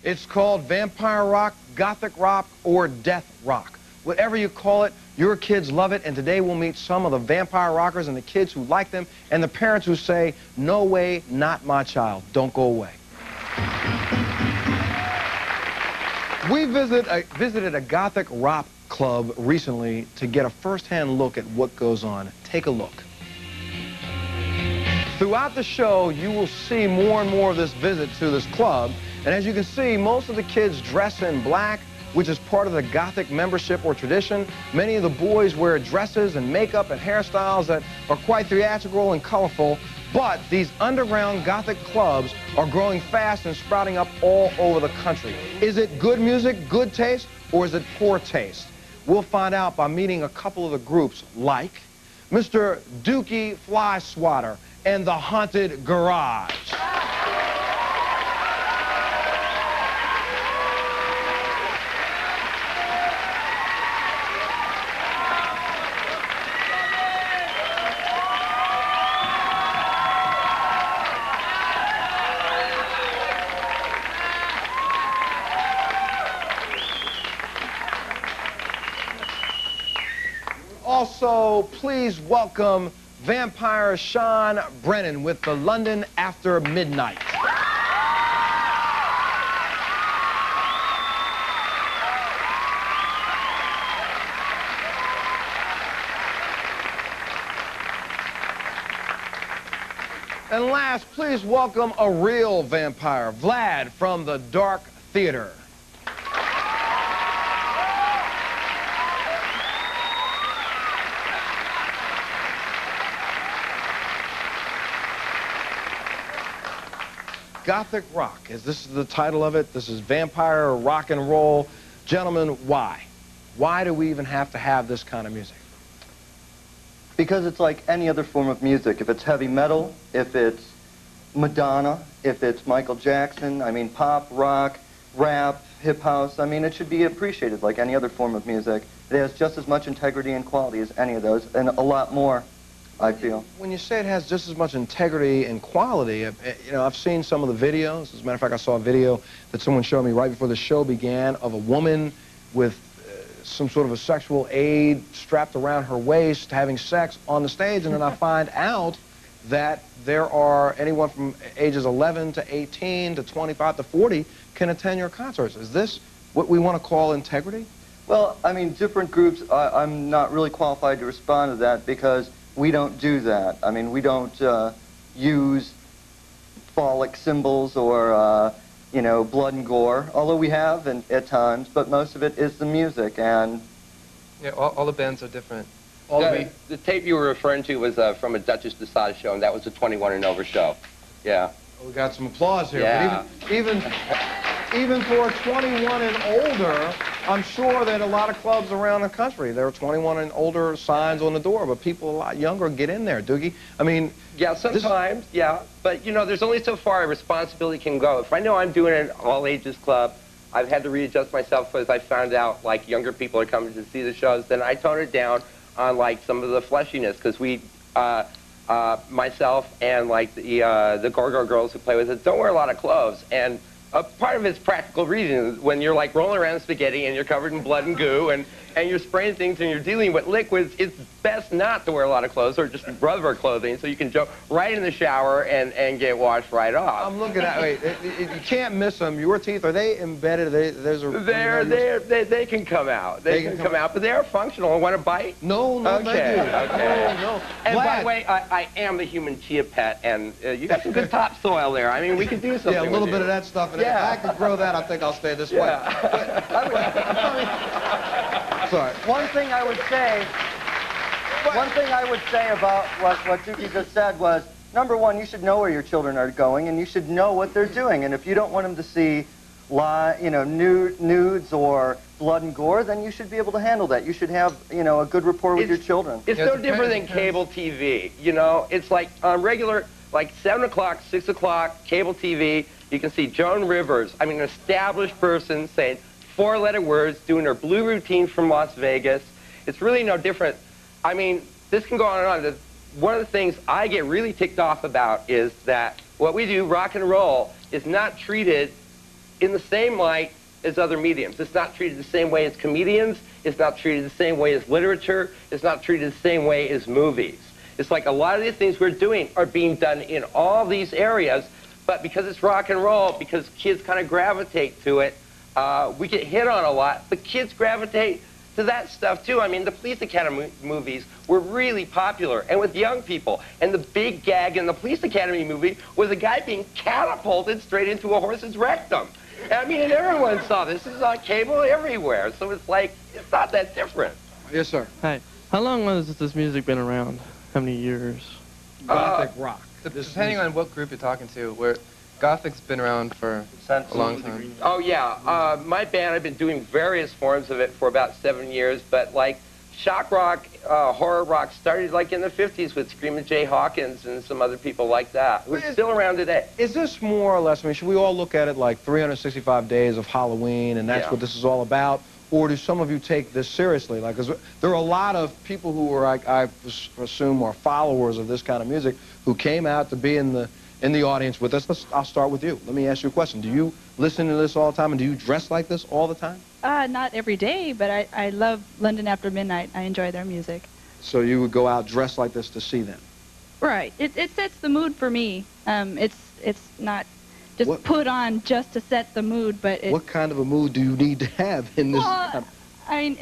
It's called vampire rock, gothic rock, or death rock. Whatever you call it, your kids love it, and today we'll meet some of the vampire rockers and the kids who like them, and the parents who say, no way, not my child, don't go away. We visited a gothic rock club recently to get a first-hand look at what goes on. Take a look. Throughout the show, you will see more and more of this visit to this club, and as you can see, most of the kids dress in black, which is part of the Gothic membership or tradition. Many of the boys wear dresses and makeup and hairstyles that are quite theatrical and colorful, but these underground Gothic clubs are growing fast and sprouting up all over the country. Is it good music, good taste, or is it poor taste? We'll find out by meeting a couple of the groups like Mr. Dookie Fly Swatter and the Haunted Garage. Also, please welcome Vampire Sean Brennan with the London After Midnight. And last, please welcome a real vampire, Vlad from the Dark Theater. Gothic rock, as this is the title of it. This is vampire rock and roll. Gentlemen, why? Why do we even have to have this kind of music? Because it's like any other form of music. If it's heavy metal, if it's Madonna, if it's Michael Jackson, I mean pop, rock, rap, hip house, I mean it should be appreciated like any other form of music. It has just as much integrity and quality as any of those, and a lot more, I feel. When you say it has just as much integrity and quality, you know, I've seen some of the videos. As a matter of fact, I saw a video that someone showed me right before the show began of a woman with some sort of a sexual aid strapped around her waist having sex on the stage, and then I find out that there are anyone from ages 11 to 18 to 25 to 40 can attend your concerts. Is this what we want to call integrity? Well, I mean, different groups, I'm not really qualified to respond to that because we don't do that. I mean, we don't use phallic symbols or, you know, blood and gore, although we have at times, but most of it is the music, and... Yeah, all the bands are different. The tape you were referring to was from a Duchess de Sade show, and that was a 21 and over show. Yeah. Well, we got some applause here. Yeah. But even for 21 and older, I'm sure that a lot of clubs around the country, there are 21 and older signs on the door, but people a lot younger get in there, Doogie. I mean... Yeah, sometimes, yeah. But, you know, there's only so far a responsibility can go. If I know I'm doing an all-ages club, I've had to readjust myself because I found out, like, younger people are coming to see the shows, then I tone it down on, like, some of the fleshiness, because we... myself and, like, the Go-Go girls who play with us don't wear a lot of clothes, and part of it's practical reasons. When you're like rolling around spaghetti and you're covered in blood and goo and you're spraying things and you're dealing with liquids, it's best not to wear a lot of clothes or just rubber clothing so you can jump right in the shower and get washed right off. I'm looking at, wait, you can't miss them. Your teeth, are they embedded? They can come out. They can come out, but they are functional. Want to bite? No, okay, thank you. Okay. No. And by the way, I am the human chia pet, and you got some good topsoil there. I mean, we could do something. Yeah, a little bit of that stuff. And yeah. If I could grow that, I think I'll stay this way. Sorry. One thing I would say about what Dookie just said was, number one, you should know where your children are going, and you should know what they're doing. And if you don't want them to see, you know, nudes or blood and gore, then you should be able to handle that. You should have, you know, a good rapport with your children. It's no different than cable TV. You know, it's like on regular, like 7 o'clock, 6 o'clock, cable TV. You can see Joan Rivers, I mean, an established person saying 4-letter words, doing her blue routine from Las Vegas. It's really no different. I mean, this can go on and on. One of the things I get really ticked off about is that what we do, rock and roll, is not treated in the same light as other mediums. It's not treated the same way as comedians. It's not treated the same way as literature. It's not treated the same way as movies. It's like a lot of the things we're doing are being done in all these areas, but because it's rock and roll, because kids kind of gravitate to it, we get hit on a lot, but kids gravitate to that stuff too. I mean, the Police Academy movies were really popular, and with young people. And the big gag in the Police Academy movie was a guy being catapulted straight into a horse's rectum. I mean, and everyone saw this. This is on cable everywhere, so it's like, it's not that different. Yes, sir. Hi. How long has this music been around? How many years? Gothic rock. Depending on what group you're talking to, where Gothic's been around for a long time. Oh, yeah. My band, I've been doing various forms of it for about 7 years, but like shock rock, horror rock started like in the 50s with Screamin' Jay Hawkins and some other people like that. Who's still around today. Is this more or less, I mean, should we all look at it like 365 days of Halloween and that's what this is all about? Or do some of you take this seriously? Like, 'cause there are a lot of people who are, I assume, are followers of this kind of music who came out to be in the audience with us. I'll start with you. Let me ask you a question. Do you listen to this all the time, and do you dress like this all the time? Not every day, but I love London After Midnight. I enjoy their music. So you would go out dressed like this to see them? Right. It sets the mood for me. It's not just put on just to set the mood, but what kind of a mood do you need to have in this? Well, I mean,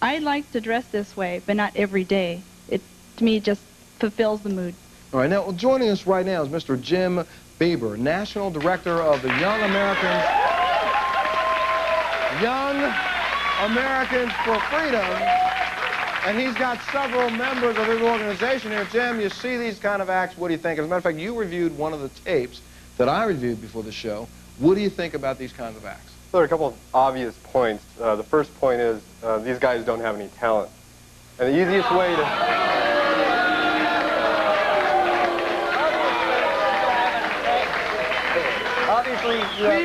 I like to dress this way, but not every day. It, to me, just fulfills the mood. All right, now joining us right now is Mr. Jim Bieber, National Director of the Young Americans for Freedom, and he's got several members of his organization here. Jim, you see these kind of acts, what do you think? As a matter of fact, you reviewed one of the tapes that I reviewed before the show. What do you think about these kinds of acts? So there are a couple of obvious points. The first point is these guys don't have any talent. And the easiest way to... We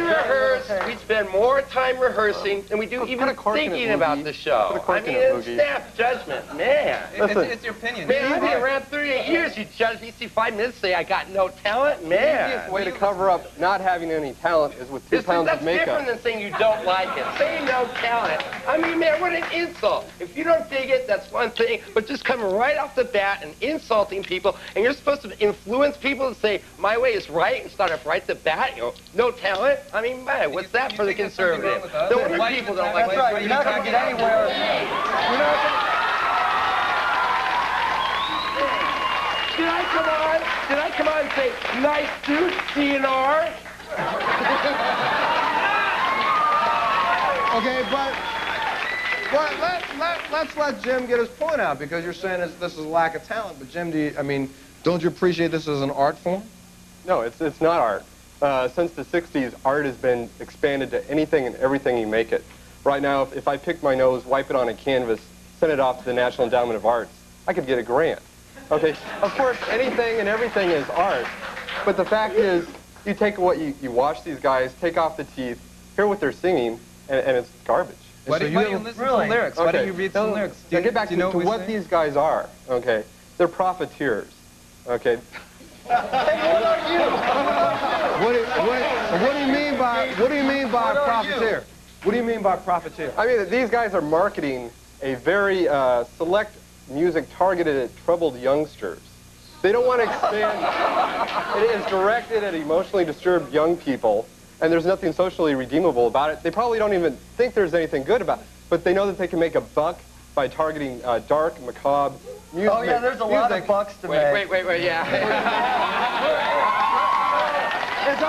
rehearse, we spend more time rehearsing than we do even thinking about the show. I mean, it's snap judgment, man. It's your opinion. Man, I've been around 38 years. You judge me, see 5 minutes, say I got no talent, man. The easiest way to cover up not having any talent is with 2 pounds of makeup. That's different than saying you don't like it. Saying no talent, I mean, man, what an insult. If you don't dig it, that's one thing, but just coming right off the bat and insulting people, and you're supposed to influence people to say, my way is right, and start off right at the bat, you know, no talent? I mean, man, what's that for the conservative? No wonder people don't like it. That's right, you're not going to get anywhere. You're not going to... Did I come on and say, nice suit, CNR? Okay, but let's let Jim get his point out, because you're saying this is a lack of talent. But Jim, don't you appreciate this as an art form? No, it's not art. Since the 60s, art has been expanded to anything and everything you make it. Right now, if I picked my nose, wipe it on a canvas, send it off to the National Endowment of Arts, I could get a grant. Okay, of course, anything and everything is art, but the fact is, you take what you watch these guys, take off the teeth, hear what they're singing, and it's garbage. Why don't you listen to the lyrics? Why don't you read some lyrics? Now get back to what these guys are, okay? They're profiteers, okay? What are you? What do you mean by profiteer? What do you mean by profiteer? I mean, these guys are marketing a very select music targeted at troubled youngsters. They don't want to expand. It is directed at emotionally disturbed young people, and there's nothing socially redeemable about it. They probably don't even think there's anything good about it, but they know that they can make a buck by targeting dark, macabre music. Oh, yeah, there's a lot of bucks to make. Wait, yeah. As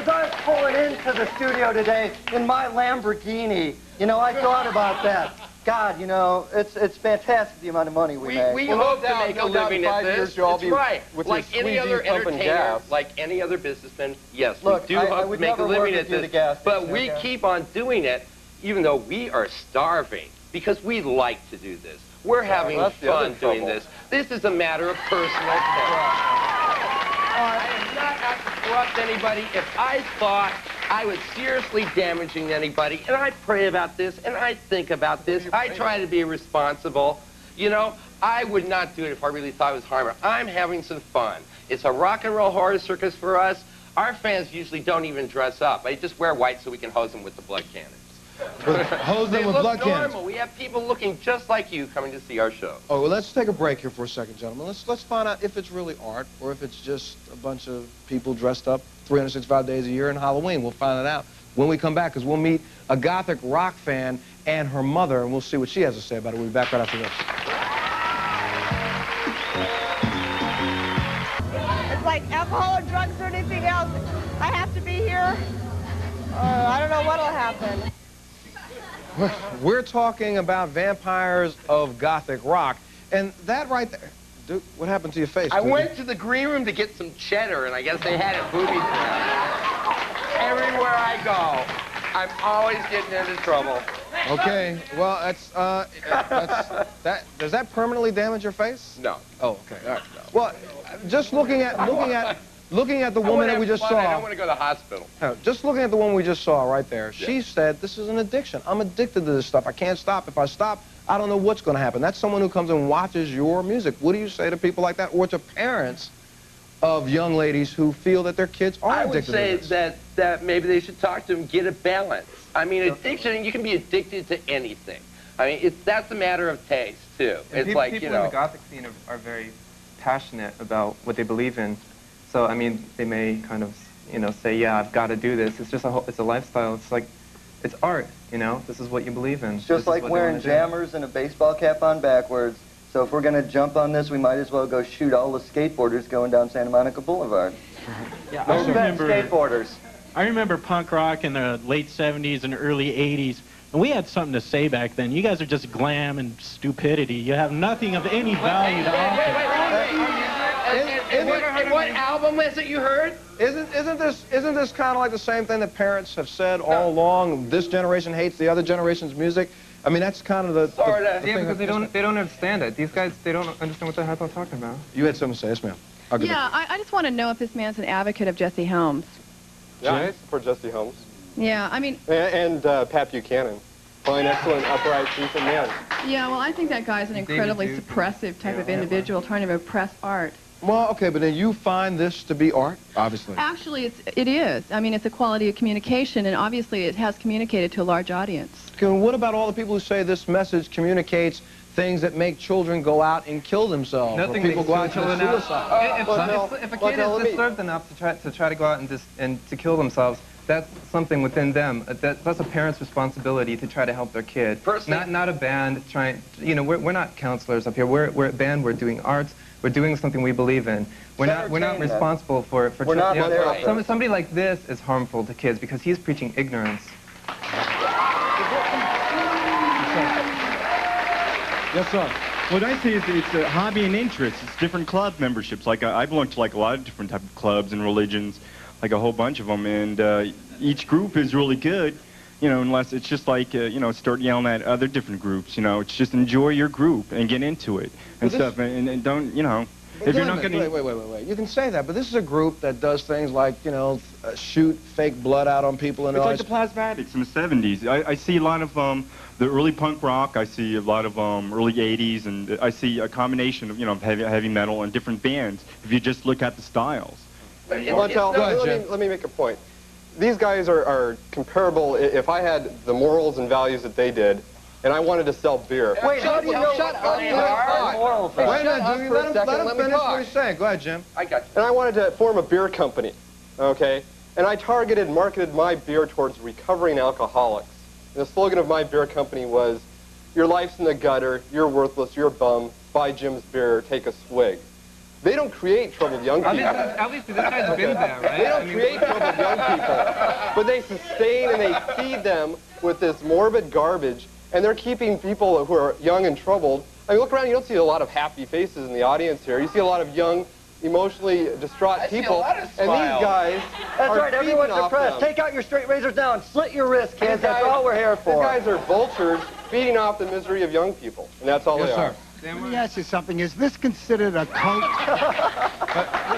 I was pulling into the studio today in my Lamborghini, you know, I thought about that. God, you know, it's fantastic the amount of money we make. We hope to make a living at this. That's right. Like any other entertainer, like any other businessman, yes, Look, we do hope to make a living at this. But we keep on doing it, even though we are starving, because we like to do this. We're having fun doing this. This is a matter of personal taste. I am not out to corrupt anybody. If I thought I was seriously damaging anybody, and I pray about this, and I think about this, I try to be responsible, you know, I would not do it if I really thought it was harmful. I'm having some fun. It's a rock and roll horror circus for us. Our fans usually don't even dress up. They just wear white so we can hose them with the blood cannons. Hose them with blood cannons. We have people looking just like you coming to see our show. Oh, well, let's take a break here for a second, gentlemen. Let's find out if it's really art or if it's just a bunch of people dressed up 365 days a year in Halloween. We'll find it out when we come back, because we'll meet a Gothic rock fan and her mother, and we'll see what she has to say about it. We'll be back right after this. It's like alcohol or drugs or anything else. I have to be here. I don't know what'll happen. We're talking about vampires of Gothic rock, and that right there. Dude, what happened to your face? I went to the green room to get some cheddar, and I guess they had it booby trapped. Everywhere I go, I'm always getting into trouble. Okay, well, does that permanently damage your face? No. Oh, okay. All right. Well, just looking at the woman that we just saw. I don't want to go to the hospital. Just looking at the woman we just saw right there. Yeah. She said, this is an addiction. I'm addicted to this stuff. I can't stop. If I stop, I don't know what's going to happen. That's someone who comes and watches your music. What do you say to people like that, or to parents of young ladies who feel that their kids are addicted to this? I would say that maybe they should talk to them, get a balance. I mean, addiction, you can be addicted to anything. I mean, that's a matter of taste, too. And it's like, people you know, in the Gothic scene are very passionate about what they believe in. So, I mean, they may kind of, you know, say, yeah, I've got to do this. It's just it's a lifestyle. It's like, it's art, you know? This is what you believe in. It's just like wearing jammers and a baseball cap on backwards. So if we're going to jump on this, we might as well go shoot all the skateboarders going down Santa Monica Boulevard. Yeah, No offense, skateboarders. I remember punk rock in the late 70s and early 80s, and we had something to say back then. You guys are just glam and stupidity. You have nothing of any value to offer. And what album is it you heard? Isn't this kind of like the same thing that parents have said all along? This generation hates the other generation's music. I mean, that's kind of the yeah, because they don't understand it. These guys, they don't understand what the heck I'm talking about. You had something to say, yes, ma'am. Yeah, I just want to know if this man's an advocate of Jesse Helms. Yeah, I support Jesse Helms. Yeah, I mean... And Pat Buchanan. Fine, excellent, upright, decent man. Yeah, well, I think that guy's an incredibly suppressive type of individual trying to oppress art. Well, okay, but then you find this to be art, obviously. Actually, it is. I mean, it's a quality of communication, and obviously it has communicated to a large audience. Okay, well, what about all the people who say this message communicates things that make children go out and kill themselves? Nothing or people makes go out and children commit suicide. If a kid is disturbed enough to try to go out and to kill themselves, that's something within them. That's a parent's responsibility to try to help their kid. Not a band trying. You know, we're not counselors up here. We're a band. We're doing arts. We're doing something we believe in. We're not responsible for we're not there. Somebody like this is harmful to kids because he's preaching ignorance. Yes, sir. What I see is it's a hobby and interest. It's different club memberships. Like I belong to like a lot of different type of clubs and religions, like a whole bunch of them. And each group is really good, you know, unless it's just like, you know, start yelling at other different groups. You know, it's just enjoy your group and get into it and stuff. And don't, you know, if you're not going to... Wait. You can say that, but this is a group that does things like, you know, shoot fake blood out on people and all that. It's like the Plasmatics in the 70s. I see a lot of the early punk rock. I see a lot of early 80s, and I see a combination of, you know, heavy metal and different bands if you just look at the styles. Montel, let me make a point. These guys are comparable. If I had the morals and values that they did, and I wanted to sell beer. Wait, how do you know what morals are? Wait a minute, let him finish what he's saying. Go ahead, Jim. I got you. And I wanted to form a beer company, okay? And I marketed my beer towards recovering alcoholics. And the slogan of my beer company was, your life's in the gutter, you're worthless, you're a bum, buy Jim's beer, take a swig. They don't create troubled young people. At least this guy's been there, right? They don't create troubled young people, but they sustain and they feed them with this morbid garbage, and they're keeping people who are young and troubled. I mean, look around, you don't see a lot of happy faces in the audience here. You see a lot of young, emotionally distraught people, and these guys That's right, everyone's depressed. Take out your straight razors now and slit your wrists, kids. That's all we're here for. These guys are vultures feeding off the misery of young people, and that's all they are. Let me ask you something. Is this considered a cult?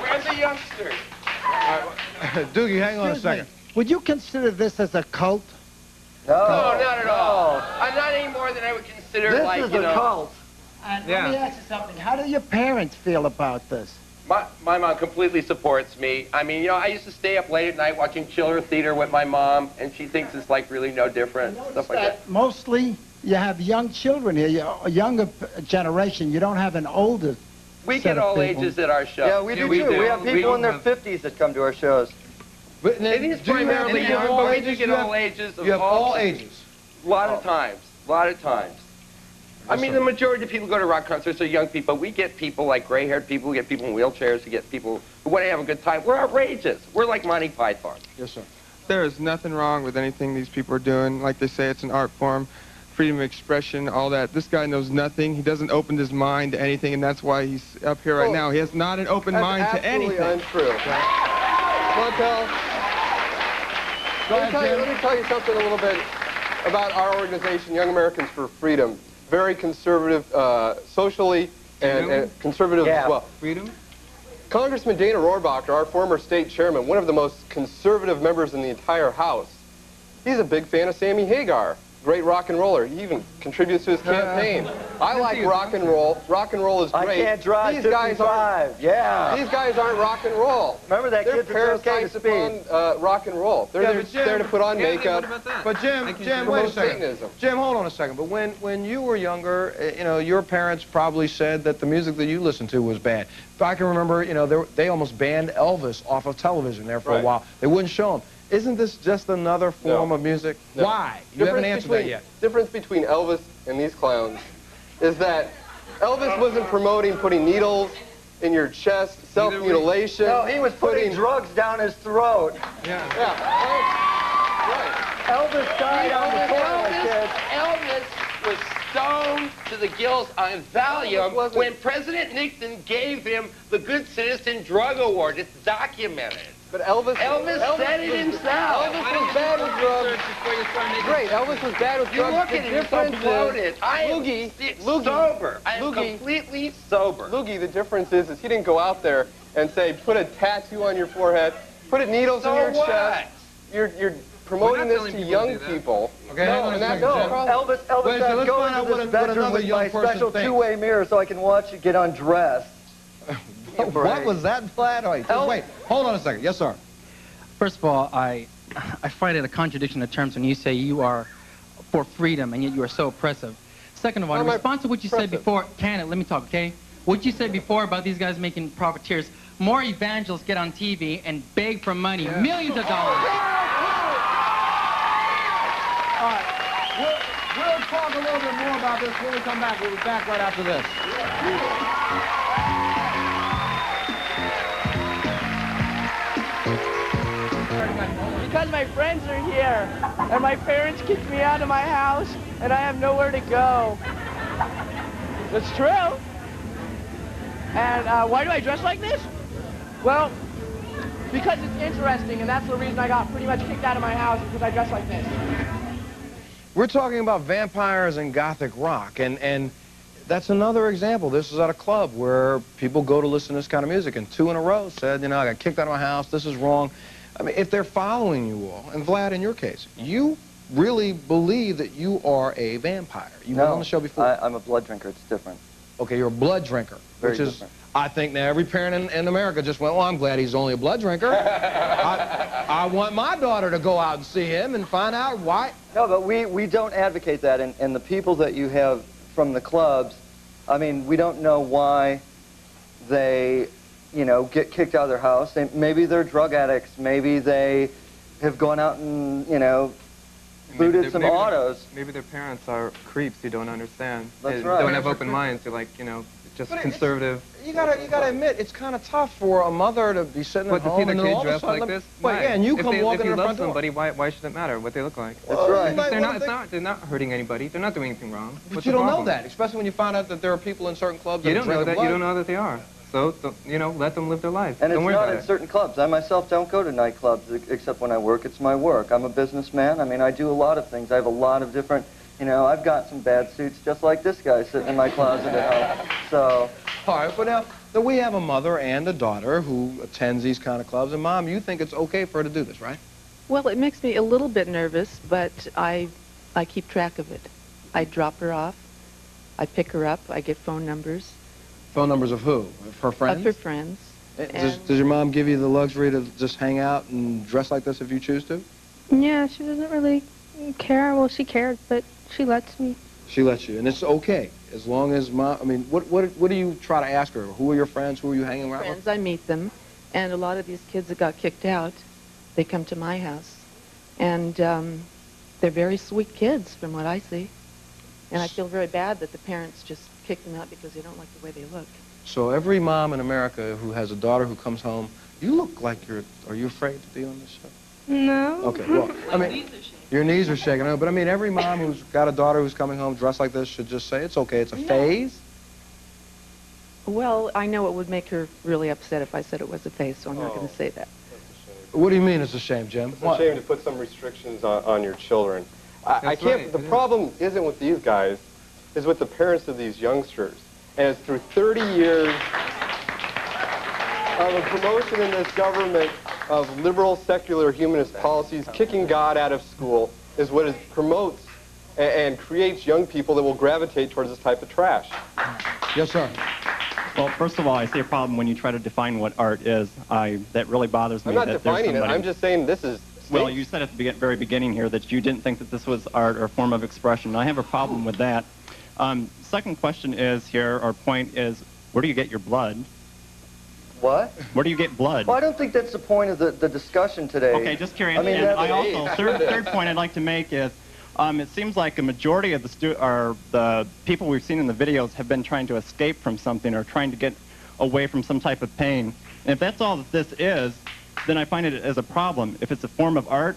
Where's the youngsters? Doogie, hang on a second. Would you consider this as a cult? No, not at all. Not any more than I would consider, this like, is you know... a cult. And let me ask you something. How do your parents feel about this? My mom completely supports me. I mean, you know, I used to stay up late at night watching chiller theater with my mom, and she thinks it's like really no different, stuff like that. Mostly, you have young children here, a younger generation. You don't have an older. We get all ages at our show. Yeah, we do too. We have people in their 50s that come to our shows. But it is primarily young, but we do get all ages. You have all ages. A lot of times. A lot of times. I mean, the majority of people who go to rock concerts are young people. We get people like gray-haired people. We get people in wheelchairs. We get people who want to have a good time. We're outrageous. We're like Monty Python. Yes, sir. There is nothing wrong with anything these people are doing. Like they say, it's an art form, freedom of expression, all that. This guy knows nothing. He doesn't open his mind to anything, and that's why he's up here right now. He has not an open mind to anything. That's absolutely untrue. Montel, let me tell you something a little bit about our organization, Young Americans for Freedom. Very conservative socially and conservative as well. Freedom? Congressman Dana Rohrabacher, our former state chairman, one of the most conservative members in the entire House, he's a big fan of Sammy Hagar. Great rock and roller. He even contributes to his campaign. I like rock and roll. Rock and roll is great. I can't drive 55. Yeah. These guys aren't rock and roll. Remember that They're kid's okay to parasites upon rock and roll. They're there to put on makeup. But Jim, wait a second. Jim, hold on a second. But when you were younger, you know, your parents probably said that the music that you listened to was bad. I can remember, you know, they almost banned Elvis off of television there for a while. They wouldn't show him. Isn't this just another form of music? No. Why? You haven't answered that yet. Difference between Elvis and these clowns is that Elvis wasn't promoting putting needles in your chest, self-mutilation. No, he was putting drugs down his throat. Yeah. Elvis died on the toilet, kid. Elvis was stoned to the gills on Valium when President Nixon gave him the Good Citizen Drug Award. It's documented. But Elvis said it himself. Elvis was bad with drugs. Great, Elvis was bad with drugs. You look at it, you're so bloated. I am sober. I am completely sober. Loogie, the difference is he didn't go out there and say, put a tattoo on your forehead, put needles in your chest. You're promoting this to young people. Okay, Elvis said, go into this bedroom with my special two-way mirror so I can watch you get undressed. What was that, Vlad? Wait, hold on a second. Yes, sir. First of all, I find it a contradiction of terms when you say you are for freedom and yet you are so oppressive. Second of all, in response to what you said before, let me talk, okay? What you said before about these guys making profiteers, more evangelists get on TV and beg for money, millions of dollars. All right, we'll talk a little bit more about this when we come back. We'll be back right after this. Because my friends are here, and my parents kicked me out of my house, and I have nowhere to go. That's true. And why do I dress like this? Well, because it's interesting, and that's the reason I got pretty much kicked out of my house, because I dress like this. We're talking about vampires and Gothic rock, and that's another example. This is at a club where people go to listen to this kind of music, and 2 in a row said, you know, I got kicked out of my house, this is wrong. I mean, if they're following you all, and Vlad, in your case, you really believe that you are a vampire. You've been on the show before. I'm a blood drinker. It's different. Okay, you're a blood drinker, Very different. I think now every parent in America just went, well, I'm glad he's only a blood drinker. I want my daughter to go out and see him and find out why. No, but we don't advocate that, and the people that you have from the clubs, I mean, we don't know why they, you know, get kicked out of their house. Maybe they're drug addicts. Maybe they have gone out and, you know, booted some autos. Maybe their parents are creeps who don't understand. That's they right. don't have open minds. They're like, you know, just conservative. You gotta admit, it's kind of tough for a mother to be sitting at home and then all of a dressed sudden, like this. Wait, yeah, and you come walking in the front door. If you love somebody, why should it matter what they look like? That's right. They're not hurting anybody. They're not doing anything wrong. But you don't know that, especially when you find out that there are people in certain clubs that you don't know that. You don't know that they are. So, you know, let them live their life. And don't it's worry not about in certain clubs. I myself don't go to nightclubs except when I work. It's my work. I'm a businessman. I mean, I do a lot of things. I have a lot of different, you know, I've got some bad suits just like this guy sitting in my closet at home. So. All right, but now we have a mother and a daughter who attends these kind of clubs, and Mom, you think it's okay for her to do this, right? Well, it makes me a little bit nervous, but I keep track of it. I drop her off. I pick her up. I get phone numbers. Phone numbers of who? Of her friends? Of her friends. Does your mom give you the luxury to just hang out and dress like this if you choose to? Yeah, she doesn't really care. Well, she cared, but she lets me. She lets you, and it's okay as long as mom. I mean, what do you try to ask her? Who are your friends? Who are you hanging around with? Friends, I meet them, and a lot of these kids that got kicked out, they come to my house, and they're very sweet kids from what I see, and I feel very bad that the parents just kick them out because they don't like the way they look. So every mom in America who has a daughter who comes home, you look like are you afraid to be on this show? No. Okay, well, I mean, your knees are shaking, but I mean, every mom who's got a daughter who's coming home dressed like this should just say, it's okay, it's a phase. Well, I know it would make her really upset if I said it was a phase, so I'm not going to say that. What do you mean it's a shame, Jim? It's a shame to put some restrictions on your children. I can't, the problem isn't with these guys, it's with the parents of these youngsters. And it's through 30 years of a promotion in this government of liberal, secular, humanist policies, kicking God out of school is what it promotes and creates young people that will gravitate towards this type of trash. Yes, sir. Well, first of all, I see a problem when you try to define what art is. That really bothers me. I'm not defining it. I'm just saying this is... Well, you said at the very beginning here that you didn't think that this was art or a form of expression. I have a problem with that. Second question is here, or point is, where do you get your blood? What? Where do you get blood? Well, I don't think that's the point of the discussion today. Okay, just curious. I mean, and I also, third point I'd like to make is, it seems like a majority of the people we've seen in the videos have been trying to escape from something or trying to get away from some type of pain. And if that's all that this is, then I find it as a problem. If it's a form of art,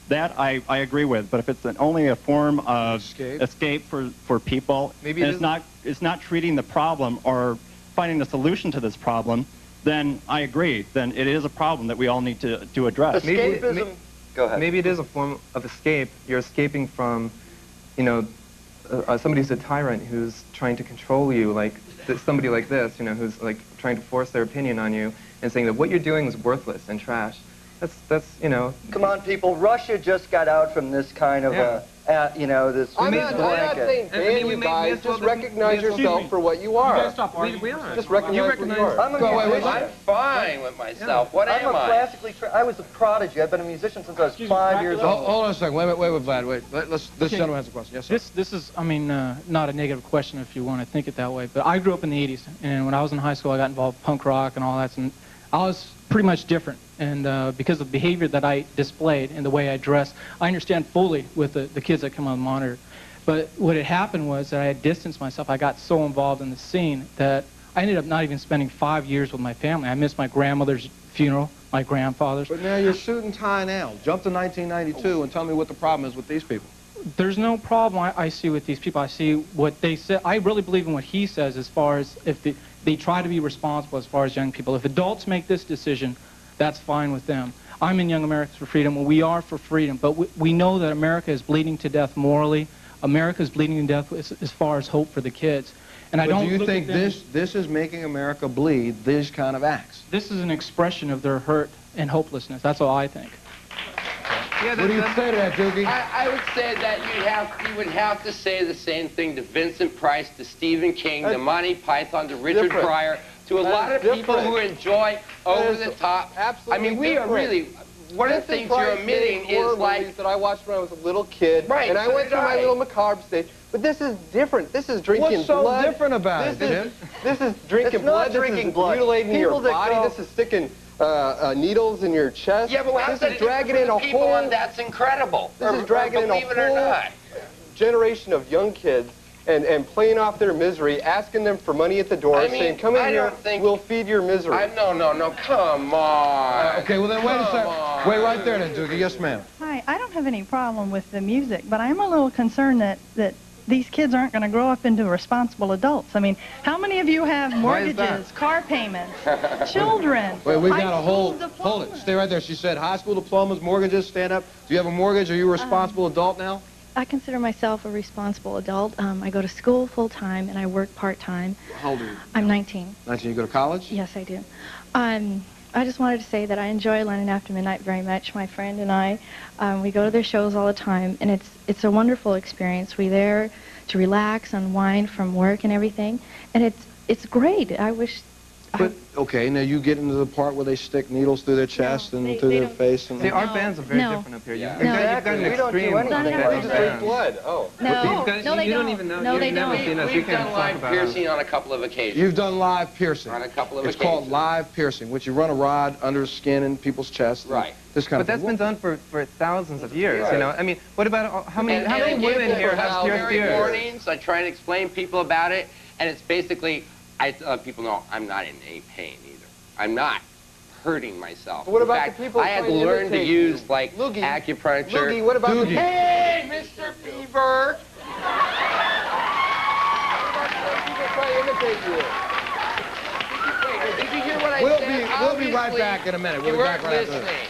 that I agree with. But if it's only a form of escape for people, maybe and it's not treating the problem or finding a solution to this problem, then I agree. Then it is a problem that we all need to address. Escapism. Go ahead. Maybe it is a form of escape. You're escaping from, you know, somebody who's a tyrant who's trying to control you, like somebody like this, you know, who's like trying to force their opinion on you and saying that what you're doing is worthless and trash. That's you know. Come on, people. Russia just got out from this kind of, you know, this I'm not saying ban you guys. Just recognize yourself for what you are. You guys stop arguing. We are. Just recognize what you are. I'm fine with myself. What am I? Classically I was a prodigy. I've been a musician since I was 5 years old. Hold on a second. Wait, Vlad. Wait. This gentleman has a question. Yes, sir. This is, I mean, not a negative question if you want to think it that way, but I grew up in the 80s, and when I was in high school, I got involved with punk rock and all that, and I was pretty much different. And because of the behavior that I displayed and the way I dressed, I understand fully with the kids that come on the monitor. But what had happened was that I had distanced myself. I got so involved in the scene that I ended up not even spending 5 years with my family. I missed my grandmother's funeral, my grandfather's. But now you're suit and tie now. Jump to 1992 and tell me what the problem is with these people. There's no problem I see with these people. I see what they say. I really believe in what he says as far as if they try to be responsible as far as young people. If adults make this decision, that's fine with them. I'm in Young Americans for Freedom. Well, we are for freedom, but we know that America is bleeding to death morally. America is bleeding to death as far as hope for the kids. And but do you think this is making America bleed, these kind of acts? This is an expression of their hurt and hopelessness. That's all I think. Yeah, what do you say to that, Doogie? I would say that you would have to say the same thing to Vincent Price, to Stephen King, to Monty Python, to Richard Pryor, to a lot of people who enjoy over-the-top. Absolutely. I mean, we are really. One of the things you're omitting is like that I watched when I was a little kid, right? And I went through my little macabre stage. But this is different. This is drinking blood. What's so different about it, Jim? This is drinking blood. This is mutilating your body. This is sticking needles in your chest. Yeah, but how's that dragging in a people, and that's incredible. This is dragging in a whole generation of young kids and playing off their misery, asking them for money at the door, saying, come in here, we'll feed your misery. No, come on. Okay, well then wait a second. Wait right there then, Doogie. Yes, ma'am. Hi, I don't have any problem with the music, but I'm a little concerned that these kids aren't going to grow up into responsible adults. I mean, how many of you have mortgages, car payments, children? Wait, we got a hold it. Stay right there. She said high school diplomas, mortgages, stand up. Do you have a mortgage? Are you a responsible adult now? I consider myself a responsible adult. I go to school full-time and I work part-time. How old are you? I'm 19. 19. You go to college? Yes, I do. I just wanted to say that I enjoy London After Midnight very much. My friend and I, we go to their shows all the time, and it's a wonderful experience. We're there to relax, unwind from work and everything, and it's great. I wish But, okay, now you get into the part where they stick needles through their chest and through their face. And See, our bands are very different up here. Yeah. You've got an extreme We just drink blood. Oh. No, you don't even know. You've never seen us. You can't talk live about us. piercing on a couple of occasions. You've done live piercing. On a couple of It's occasions. called live piercing, which you run a rod under the skin in people's chest. Right. This kind But of that's thing. been done for thousands of years, Right. you know? I mean, what about, how many women here have pierced every ears? mornings, I try and explain people about it, and it's basically, I let people know I'm not in any pain either. I'm not hurting myself. But what In about fact, the people I had to trying to learn to imitate use, you? like, acupuncture. Loogie, what about Doogie. the... Hey, Mr. Beaver! People try to imitate you. Did you hear what I We'll said? be right back in a minute. We'll You be back weren't right after listening. this.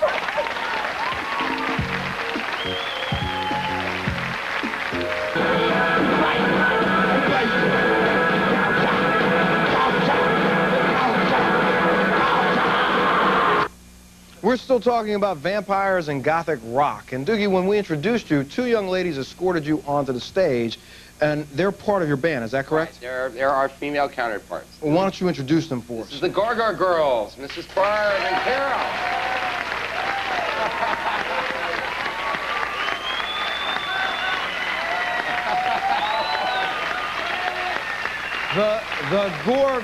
We're still talking about vampires and Gothic rock. And Doogie, when we introduced you, two young ladies escorted you onto the stage, and they're part of your band, is that correct? Right. They're our female counterparts. Well, why don't you introduce them for us? This is the Gargar Girls, Mrs. Barr and Carol. The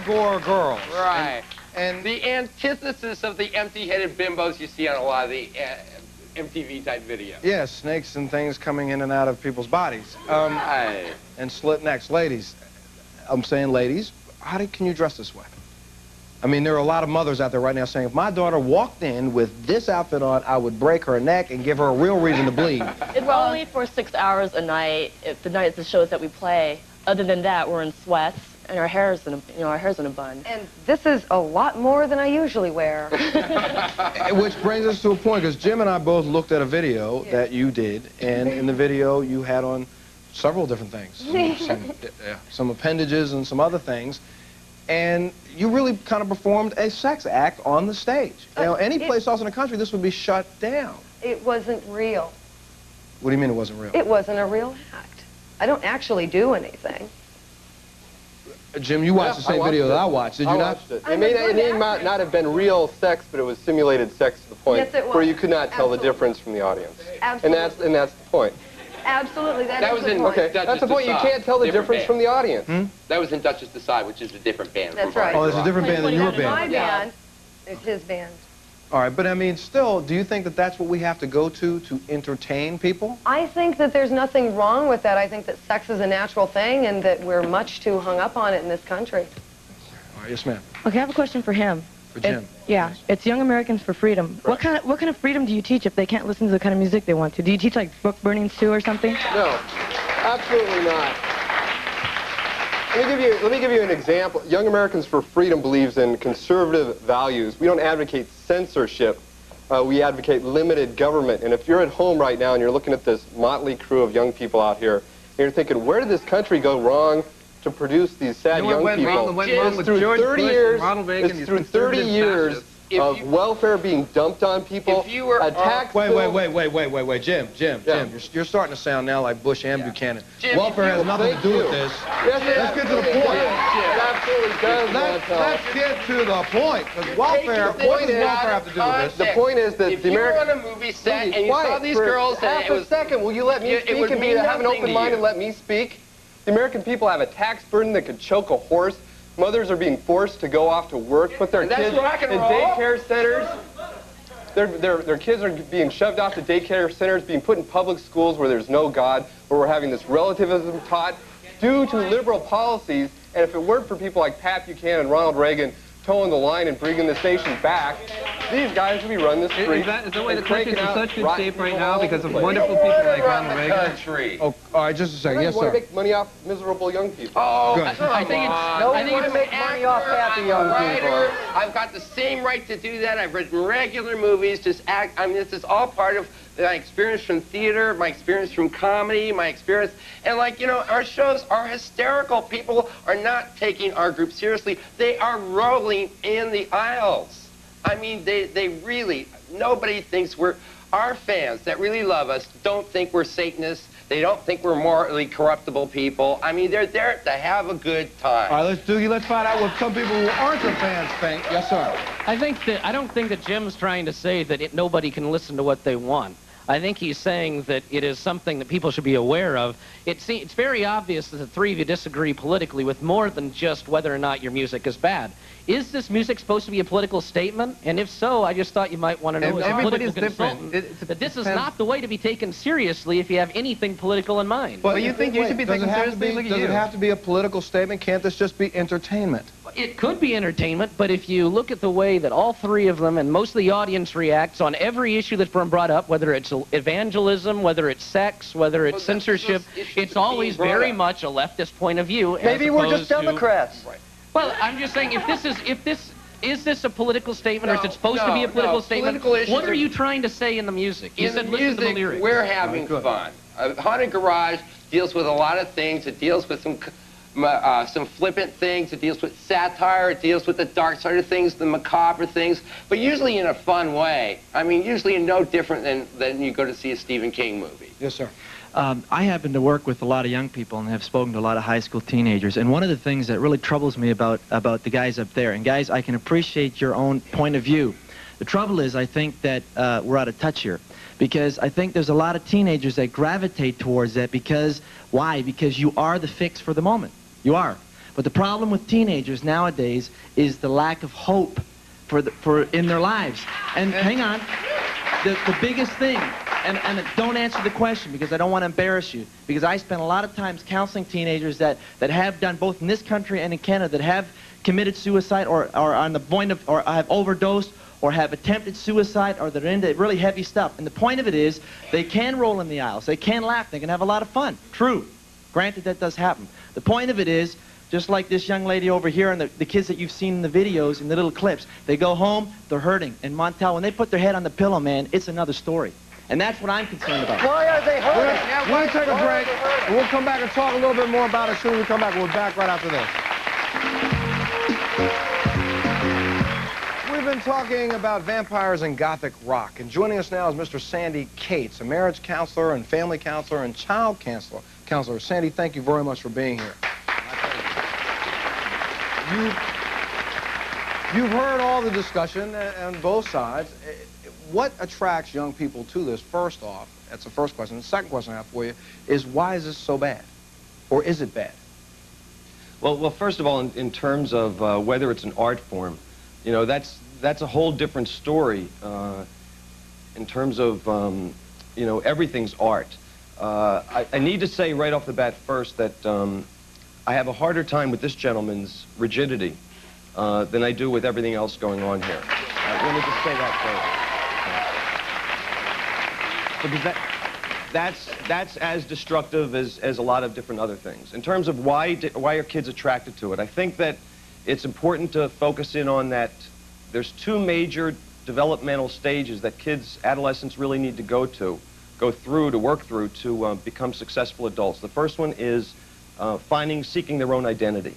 Gore Girls. Right. And the antithesis of the empty-headed bimbos you see on a lot of the MTV-type videos. Yeah, snakes and things coming in and out of people's bodies. And slit necks. Ladies, I'm saying ladies, can you dress this way? I mean, there are a lot of mothers out there right now saying, if my daughter walked in with this outfit on, I would break her neck and give her a real reason to bleed. It's only for 6 hours a night, the nights, the shows that we play. Other than that, we're in sweats, and our hair's in a bun. And this is a lot more than I usually wear. Which brings us to a point, because Jim and I both looked at a video that you did, and in the video you had on several different things. Some appendages and some other things. And you really kind of performed a sex act on the stage. You know, any place else in the country, this would be shut down. It wasn't real. What do you mean it wasn't real? It wasn't a real act. I don't actually do anything. Jim, you watched the same video that I watched, did you not? Watched it. It may not have been real sex, but it was simulated sex to the point Yes, it was. where you could not tell the difference from the audience. Absolutely. And that's the point. Absolutely, that is was the in point. Okay, that's the point. You can't tell the difference from the audience. That was in Duchess Decide, which is a different band. That's from right. Oh, there's a different band than your band. My band is his band. All right, but I mean, still, do you think that that's what we have to go to entertain people? I think that there's nothing wrong with that. I think that sex is a natural thing and that we're much too hung up on it in this country. All right, yes, ma'am. Okay, I have a question for him. For Jim. It's Young Americans for Freedom. What kind of freedom do you teach if they can't listen to the kind of music they want to? Do you teach like book burnings too or something? No, absolutely not. Let me give you an example. Young Americans for Freedom believes in conservative values. We don't advocate censorship. We advocate limited government. And if you're at home right now and you're looking at this motley crew of young people out here, and you're thinking, where did this country go wrong to produce these sad young people? It's through 30 years. It's through 30 years of welfare being dumped on people. Wait, Jim, you're starting to sound now like Bush and Buchanan. Jim, welfare has nothing to do with this. Let's get to the point. It absolutely does. Let's get to the point, because welfare, what does welfare have to do with this? The point is that if you were on a movie set and you saw these girls and half a second, will you let me speak and have an open mind and let me speak? The American people have a tax burden that could choke a horse. Mothers are being forced to go off to work, put their kids in daycare centers. Their kids are being shoved off to daycare centers, being put in public schools where there's no God, where we're having this relativism taught due to liberal policies. And if it weren't for people like Pat Buchanan and Ronald Reagan towing the line and bringing the station back, these guys would be running the streets. Is that why the country's in such good shape right now? Because of wonderful people like Ronald Reagan? Oh, all right, just a second. Yes, sir. sir. Want to make money off miserable young people. Oh, good. I think want to make money off happy young people. I've got the same right to do that. I've written regular movies, just act. I mean, this is all part of my experience from theater, my experience from comedy, my experience. And like, you know, our shows are hysterical. People are not taking our group seriously. They are rolling in the aisles. I mean, they really, nobody thinks our fans that really love us don't think we're Satanists. They don't think we're morally corruptible people. I mean, they're there to have a good time. All right, let's find out what some people who aren't the fans think. Yes, sir. I don't think that Jim's trying to say that nobody can listen to what they want. I think he's saying that it is something that people should be aware of. It's very obvious that the three of you disagree politically with more than just whether or not your music is bad. Is this music supposed to be a political statement? And if so, I just thought you might want to know as a political consultant that this is not the way to be taken seriously if you have anything political in mind. But you think you should be taken seriously? Does it have to be a political statement? Can't this just be entertainment? It could be entertainment, but if you look at the way that all three of them and most of the audience reacts on every issue that's been brought up, whether it's evangelism, whether it's sex, whether it's censorship, it's always very much a leftist point of view. Maybe we're just Democrats. Right. Well, I'm just saying, is this a political statement, or is it supposed to be a political statement? What are you trying to say in the music? You said listen to the lyrics. We're having fun. Haunted Garage deals with a lot of things. It deals with some flippant things. It deals with satire. It deals with the dark side of things, the macabre things, but usually in a fun way. I mean, usually no different than you go to see a Stephen King movie. Yes, sir. I happen to work with a lot of young people and have spoken to a lot of high school teenagers, and one of the things that really troubles me about the guys up there, and guys, I can appreciate your own point of view. The trouble is, I think that we're out of touch here, because I think there's a lot of teenagers that gravitate towards that because, why? Because you are the fix for the moment. You are. But the problem with teenagers nowadays is the lack of hope in their lives. And hang on, the biggest thing, and don't answer the question because I don't want to embarrass you, because I spend a lot of times counseling teenagers that have done, both in this country and in Canada, that have committed suicide or are on the point of, or have overdosed or have attempted suicide, or they're into really heavy stuff. And the point of it is, they can roll in the aisles, they can laugh, they can have a lot of fun. True. Granted, that does happen. The point of it is, just like this young lady over here and the kids that you've seen in the videos, in the little clips, they go home, they're hurting. And Montel, when they put their head on the pillow, man, it's another story. And that's what I'm concerned about. Why are they hurting? We're going to take a break, and we'll come back and talk a little bit more about it as soon as we come back. We'll be back right after this. We've been talking about vampires and Gothic rock, and joining us now is Mr. Sandy Cates, a marriage counselor and family counselor and child counselor. Sandy, thank you very much for being here. You've heard all the discussion on both sides. What attracts young people to this, first off? That's the first question. The second question I have for you is, why is this so bad? Or is it bad? Well, first of all, in terms of whether it's an art form, you know, that's a whole different story. In terms of, you know, everything's art. I need to say right off the bat first that I have a harder time with this gentleman's rigidity than I do with everything else going on here. Let me just say that first. Because that's as destructive as a lot of different other things. In terms of why are kids attracted to it, I think that it's important to focus in on that there's two major developmental stages that kids, adolescents really need to go through to work through to become successful adults. The first one is seeking their own identity.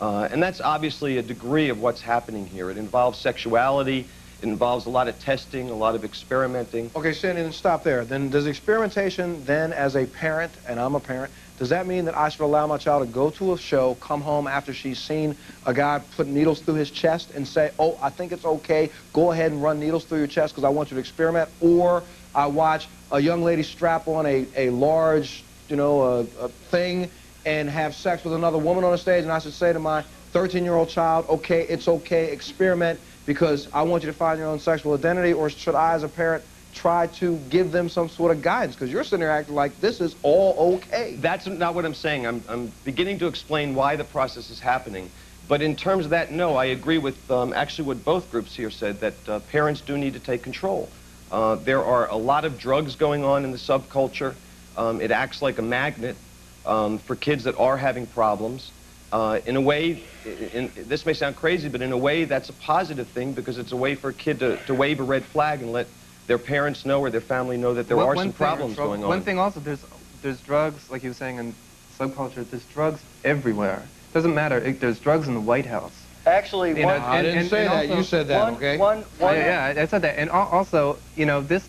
And that's obviously a degree of what's happening here. It involves sexuality, it involves a lot of testing, a lot of experimenting. Okay, Sandy, then stop there. Then does experimentation then, as a parent, and I'm a parent, does that mean that I should allow my child to go to a show, come home after she's seen a guy put needles through his chest and say, oh, I think it's okay, go ahead and run needles through your chest because I want you to experiment? Or I watch a young lady strap on a large, you know, a thing and have sex with another woman on the stage, and I should say to my 13-year-old child, okay, it's okay, experiment, because I want you to find your own sexual identity? Or should I, as a parent, try to give them some sort of guidance? Because you're sitting there acting like this is all okay. That's not what I'm saying. I'm beginning to explain why the process is happening. But in terms of that, no, I agree with actually what both groups here said, that parents do need to take control. There are a lot of drugs going on in the subculture. It acts like a magnet for kids that are having problems. In a way, this may sound crazy, but in a way that's a positive thing, because it's a way for a kid to wave a red flag and let their parents know or their family know that there are some problems going on. One thing also, there's drugs, like you were saying, in subculture, there's drugs everywhere. Doesn't matter, there's drugs in the White House. Actually, I didn't say that, you said that, okay? Yeah, I said that. And also, you know, this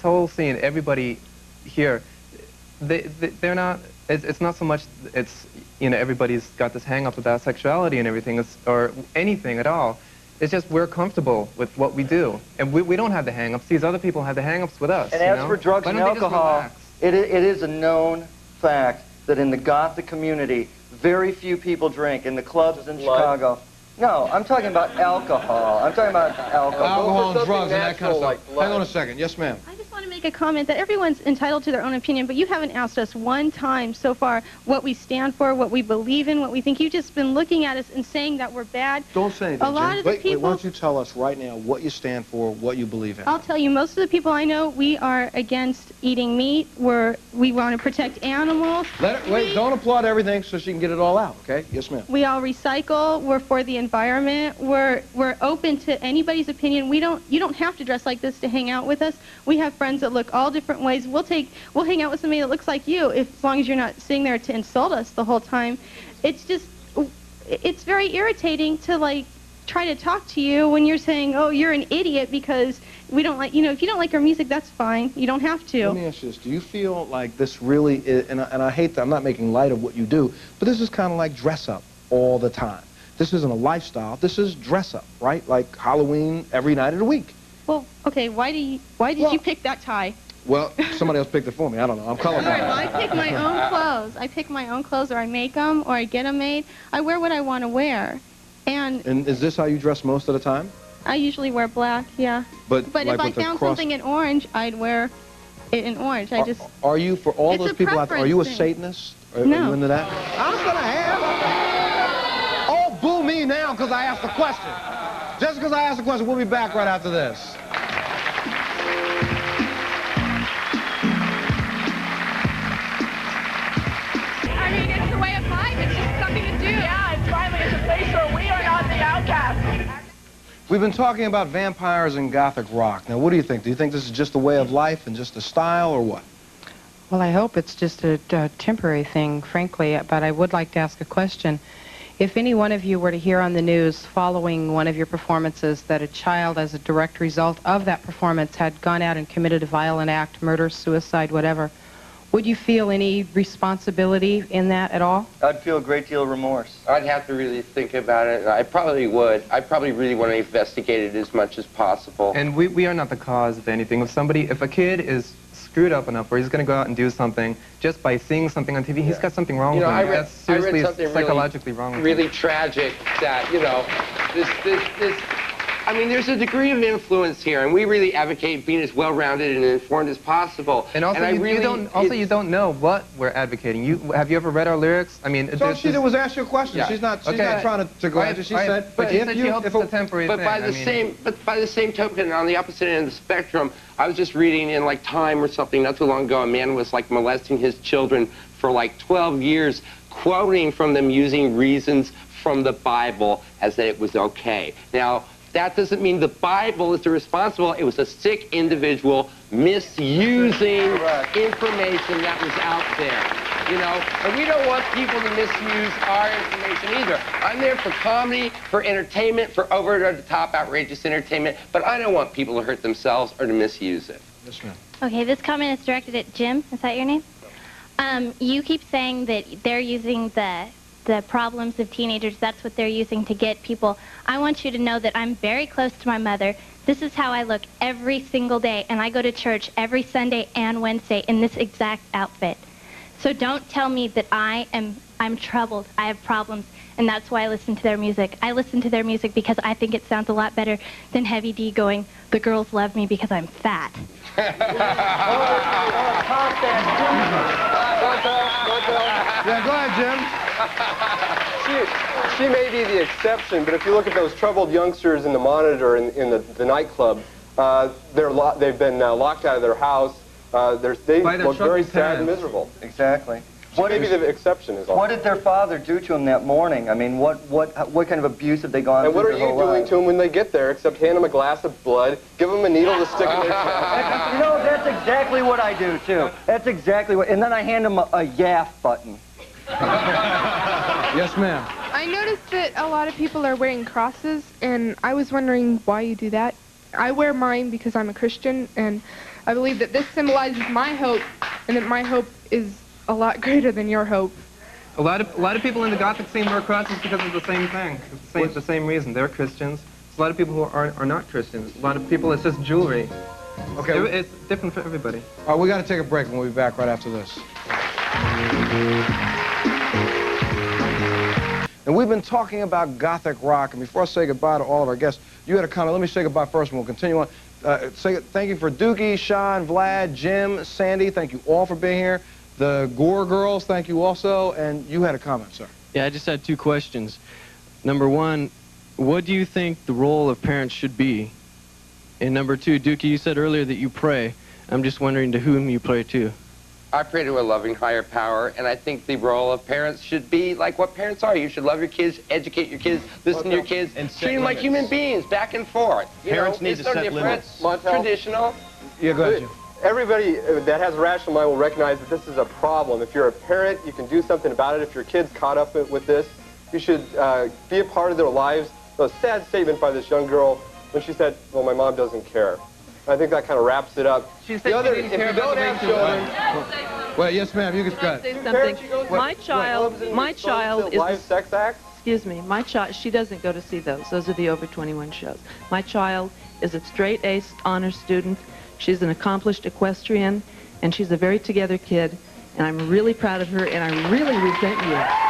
whole scene, everybody here, they're not. It's not so much. It's everybody's got this hang-up about sexuality and everything, or anything at all. It's just we're comfortable with what we do, and we don't have the hang-ups. These other people have the hang-ups with us. And as for drugs and alcohol, it is a known fact that in the Gothic community, very few people drink. In the clubs in Chicago. No, I'm talking about alcohol. I'm talking about alcohol. Alcohol and drugs and that kind of stuff. Hang on a second. Yes, ma'am. I just want to make a comment that everyone's entitled to their own opinion, but you haven't asked us one time so far what we stand for, what we believe in, what we think. You've just been looking at us and saying that we're bad. Don't say anything, A lot of the people... Wait, why don't you tell us right now what you stand for, what you believe in? I'll tell you, most of the people I know, we are against eating meat. We want to protect animals. Wait, don't applaud everything so she can get it all out, okay? Yes, ma'am. We all recycle. We're for the environment. We're open to anybody's opinion. You don't have to dress like this to hang out with us. We have friends that look all different ways. We'll hang out with somebody that looks like you, as long as you're not sitting there to insult us the whole time. It's very irritating to try to talk to you when you're saying, oh, you're an idiot because we don't like, if you don't like our music, that's fine. You don't have to. Let me ask you this. Do you feel like this really is, and I hate that I'm not making light of what you do, but this is kind of like dress up all the time. This isn't a lifestyle. This is dress up, right? Like Halloween every night of the week. Well, okay, why did you pick that tie? Well, somebody else picked it for me. I don't know. I'm colorblind. All right, well, I pick my own clothes. I pick my own clothes, or I make them, or I get them made. I wear what I want to wear. And is this how you dress most of the time? I usually wear black, yeah. But if I found something in orange, I'd wear it in orange. Are you, for all those people out there, are you a Satanist? Are you into that? I'm going to have... Oh, boo me now because I asked the question. Just because I asked the question. We'll be back right after this. I mean, it's the way of life. It's just something to do. Yeah, and finally it's a place where we are not the outcasts. We've been talking about vampires and Gothic rock. Now, what do you think? Do you think this is just a way of life and just a style, or what? Well, I hope it's just a temporary thing, frankly, but I would like to ask a question. If any one of you were to hear on the news following one of your performances that a child, as a direct result of that performance, had gone out and committed a violent act, murder, suicide, whatever, would you feel any responsibility in that at all? I'd feel a great deal of remorse. I'd have to really think about it. I probably would. I probably really want to investigate it as much as possible. And we are not the cause of anything. If a kid is screwed up enough where he's going to go out and do something just by seeing something on TV, he's got something wrong with him. That's seriously psychologically wrong with him. Really tragic that, I mean, there's a degree of influence here, and we really advocate being as well-rounded and informed as possible. And also, you don't know what we're advocating. Have you ever read our lyrics? I mean, so she was asked you a question. Yeah. She's not trying to go after. She said, but by the same token, on the opposite end of the spectrum, I was just reading in Time or something not too long ago. A man was molesting his children for 12 years, quoting from them using reasons from the Bible as that it was okay. Now, that doesn't mean the Bible is the responsible. It was a sick individual misusing information that was out there, And we don't want people to misuse our information either. I'm there for comedy, for entertainment, for over-the-top, outrageous entertainment, but I don't want people to hurt themselves or to misuse it. Yes, ma'am. Okay, this comment is directed at Jim. Is that your name? You keep saying that they're using the problems of teenagers, that's what they're using to get people. I want you to know that I'm very close to my mother. This is how I look every single day, and I go to church every Sunday and Wednesday in this exact outfit. So don't tell me that I'm troubled, I have problems, and that's why I listen to their music. I listen to their music because I think it sounds a lot better than Heavy D going, the girls love me because I'm fat. Yeah, go ahead, Jim. She may be the exception, but if you look at those troubled youngsters in the Monitor in the nightclub, they've been locked out of their house. They look very sad and miserable. Exactly. What maybe the exception is all. What did their father do to them that morning? I mean, what kind of abuse have they gone through? And what are you doing to them when they get there, except hand them a glass of blood, give them a needle to stick in their chest? That's exactly what I do, too. That's exactly what, and then I hand them a YAF button. Yes, ma'am. I noticed that a lot of people are wearing crosses, and I was wondering why you do that. I wear mine because I'm a Christian, and I believe that this symbolizes my hope and that my hope is a lot greater than your hope. A lot of people in the Gothic scene wear crosses because of the same thing, the same reason. They're Christians. There's a lot of people who are not Christians. A lot of people, it's just jewelry. Okay. It's different for everybody. All right, we got to take a break, and we'll be back right after this. And we've been talking about Gothic rock, and before I say goodbye to all of our guests, you had a comment. Let me say goodbye first, and we'll continue on. Thank you for Dookie, Sean, Vlad, Jim, Sandy. Thank you all for being here. The Gore girls, thank you also. And you had a comment, sir. Yeah, I just had two questions. Number one, what do you think the role of parents should be? And number two, Dookie, you said earlier that you pray. I'm just wondering to whom you pray to. I pray to a loving higher power, and I think the role of parents should be like what parents are. You should love your kids, educate your kids, listen to your kids, and treat them like human beings, back and forth. Parents need to set limits. Traditional. Yeah, go ahead, Jim. Everybody that has a rational mind will recognize that this is a problem. If you're a parent, you can do something about it. If your kid's caught up with this, you should be a part of their lives. A sad statement by this young girl when she said, well, my mom doesn't care. I think that kind of wraps it up. She said if you don't have children... Well, yes, ma'am, you can start. Say something. My child is live sex acts. Excuse me. My child, she doesn't go to see those. Those are the over 21 shows. My child is a straight-A honor student. She's an accomplished equestrian, and she's a very together kid. And I'm really proud of her, and I really resent you.